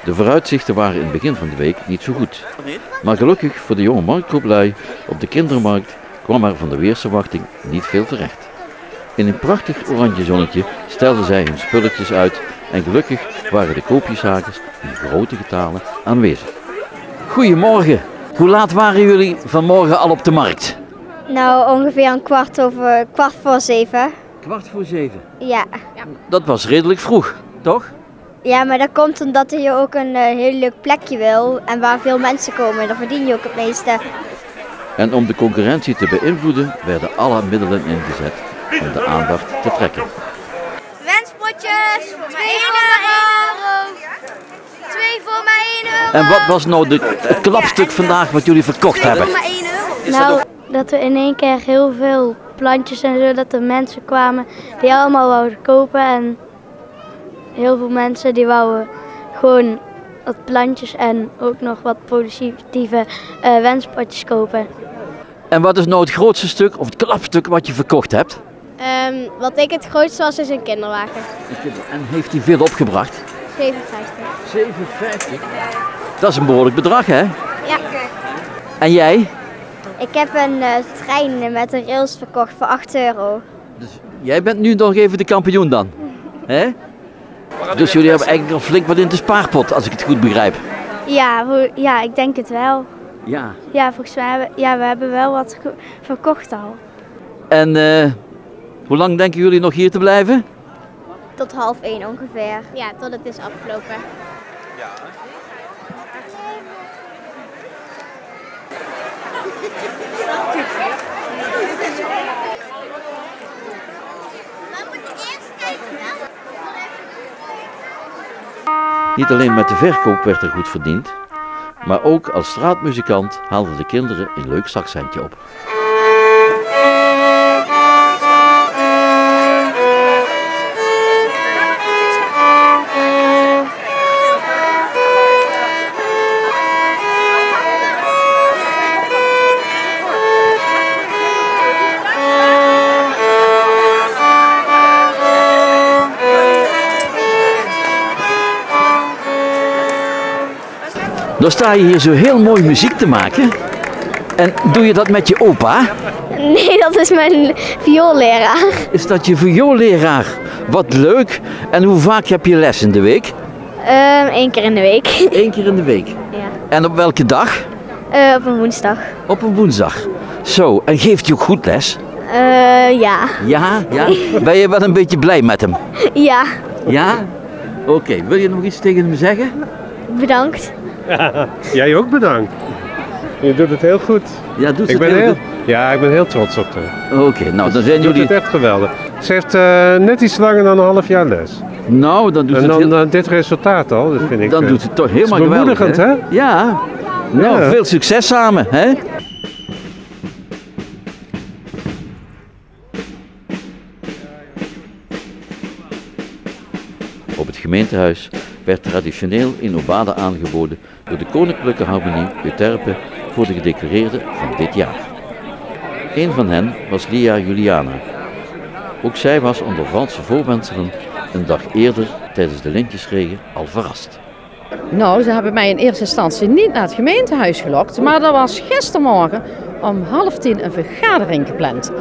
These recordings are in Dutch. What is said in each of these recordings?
De vooruitzichten waren in het begin van de week niet zo goed. Maar gelukkig voor de jonge marktkooplui op de kindermarkt kwam er van de weersverwachting niet veel terecht. In een prachtig oranje zonnetje stelden zij hun spulletjes uit en gelukkig waren de koopjeszaken in grote getalen aanwezig. Goedemorgen, hoe laat waren jullie vanmorgen al op de markt? Nou, ongeveer een kwart voor 7. Kwart voor 7? Ja. Dat was redelijk vroeg, toch? Ja, maar dat komt omdat je ook een heel leuk plekje wil en waar veel mensen komen. Dan verdien je ook het meeste. En om de concurrentie te beïnvloeden werden alle middelen ingezet om de aandacht te trekken. Wenspotjes voor maar 1 euro. 2 voor maar 1 euro. En wat was nou het klapstuk vandaag wat jullie verkocht hebben? Voor maar 1 euro. Nou, dat we in één keer heel veel plantjes en zo, dat er mensen kwamen die allemaal wouden kopen. En heel veel mensen die wouden gewoon wat plantjes en ook nog wat positieve wenspotjes kopen. En wat is nou het grootste stuk of het klapstuk wat je verkocht hebt? Wat ik het grootste was is een kinderwagen. En heeft die veel opgebracht? 57. 7,50? Dat is een behoorlijk bedrag, hè? Ja. En jij? Ik heb een trein met een rails verkocht voor 8 euro. Dus jij bent nu nog even de kampioen dan? Hè? Dus jullie hebben eigenlijk nog flink wat in de spaarpot, als ik het goed begrijp. Ja, ik denk het wel. Ja. Ja, volgens mij we hebben wel wat verkocht al. En hoe lang denken jullie nog hier te blijven? Tot 12:30 ongeveer. Ja, tot het is afgelopen. Ja. Niet alleen met de verkoop werd er goed verdiend, maar ook als straatmuzikant haalden de kinderen een leuk zakcentje op. Dan sta je hier zo heel mooi muziek te maken. En doe je dat met je opa? Nee, dat is mijn vioolleraar. Is dat je vioolleraar? Wat leuk. En hoe vaak heb je les in de week? 1 keer in de week. 1 keer in de week. Ja. En op welke dag? Op een woensdag. Op een woensdag. Zo, en geeft hij ook goed les? Ja. Ja, ja. Ben je wel een beetje blij met hem? Ja. Ja? Oké, wil je nog iets tegen hem zeggen? Bedankt. Jij ook bedankt. Je doet het heel goed. Ja, doet Ik het ben heel goed. Ja, ik ben heel trots op haar. Oké, nou dan zijn Ze doet jullie... het echt geweldig. Ze heeft net iets langer dan een half jaar les. Nou, dan doet En het dan heel... dit resultaat al, dat vind ik... Dan doet het toch helemaal is geweldig, bemoedigend, hè? Ja. Nou, Ja. veel succes samen, hè? Op het gemeentehuis werd traditioneel een obade aangeboden door de Koninklijke Harmonie Euterpe voor de gedeclareerden van dit jaar. Een van hen was Lia Juliana. Ook zij was onder valse voorwendselen een dag eerder tijdens de lintjesregen al verrast. Nou, ze hebben mij in eerste instantie niet naar het gemeentehuis gelokt, maar er was gistermorgen om 9:30 een vergadering gepland.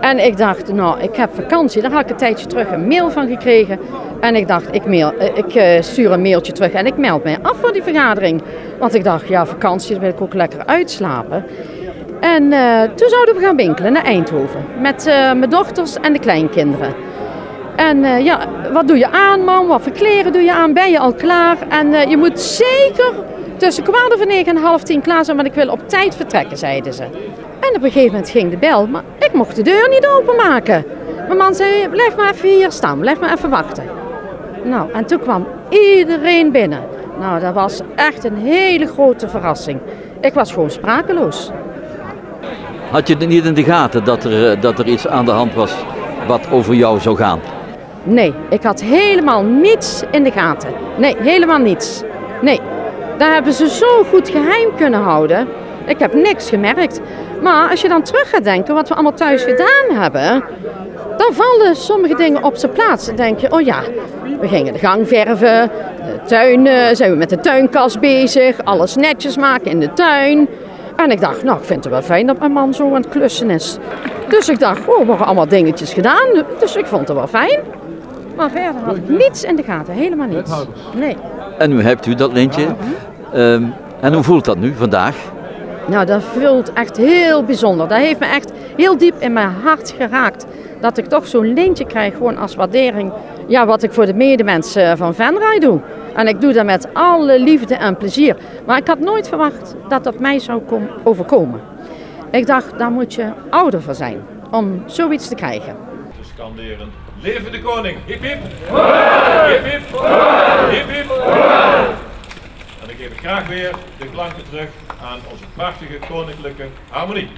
En ik dacht, nou, ik heb vakantie, daar had ik een tijdje terug een mail van gekregen. En ik dacht, ik stuur een mailtje terug en ik meld mij af voor die vergadering. Want ik dacht, ja, vakantie, dan wil ik ook lekker uitslapen. En toen zouden we gaan winkelen naar Eindhoven met mijn dochters en de kleinkinderen. En ja, wat doe je aan, man? Wat voor kleren doe je aan? Ben je al klaar? En je moet zeker tussen 9:15 en 9:30 klaar zijn, want ik wil op tijd vertrekken, zeiden ze. En op een gegeven moment ging de bel, maar ik mocht de deur niet openmaken. Mijn man zei, blijf maar even hier staan, blijf maar even wachten. Nou, en toen kwam iedereen binnen. Nou, dat was echt een hele grote verrassing. Ik was gewoon sprakeloos. Had je niet in de gaten dat er iets aan de hand was wat over jou zou gaan? Nee, ik had helemaal niets in de gaten. Nee, helemaal niets. Nee, daar hebben ze zo goed geheim kunnen houden. Ik heb niks gemerkt. Maar als je dan terug gaat denken wat we allemaal thuis gedaan hebben, dan vallen sommige dingen op zijn plaats. Dan denk je, oh ja, we gingen de gang verven, de tuin, zijn we met de tuinkast bezig, alles netjes maken in de tuin. En ik dacht, nou, ik vind het wel fijn dat mijn man zo aan het klussen is. Dus ik dacht, oh, er worden allemaal dingetjes gedaan, dus ik vond het wel fijn. Maar verder had ik niets in de gaten, helemaal niets. Nee. En nu hebt u dat lintje. En hoe voelt dat nu, vandaag? Nou, dat voelt echt heel bijzonder. Dat heeft me echt heel diep in mijn hart geraakt. Dat ik toch zo'n lintje krijg, gewoon als waardering. Ja, wat ik voor de medemensen van Venray doe. En ik doe dat met alle liefde en plezier. Maar ik had nooit verwacht dat dat mij zou overkomen. Ik dacht, daar moet je ouder voor zijn, om zoiets te krijgen. Te scanderen, leven de koning, hip hip, hip hip, hip hip. En ik geef graag weer de klanken terug aan onze prachtige koninklijke harmonie.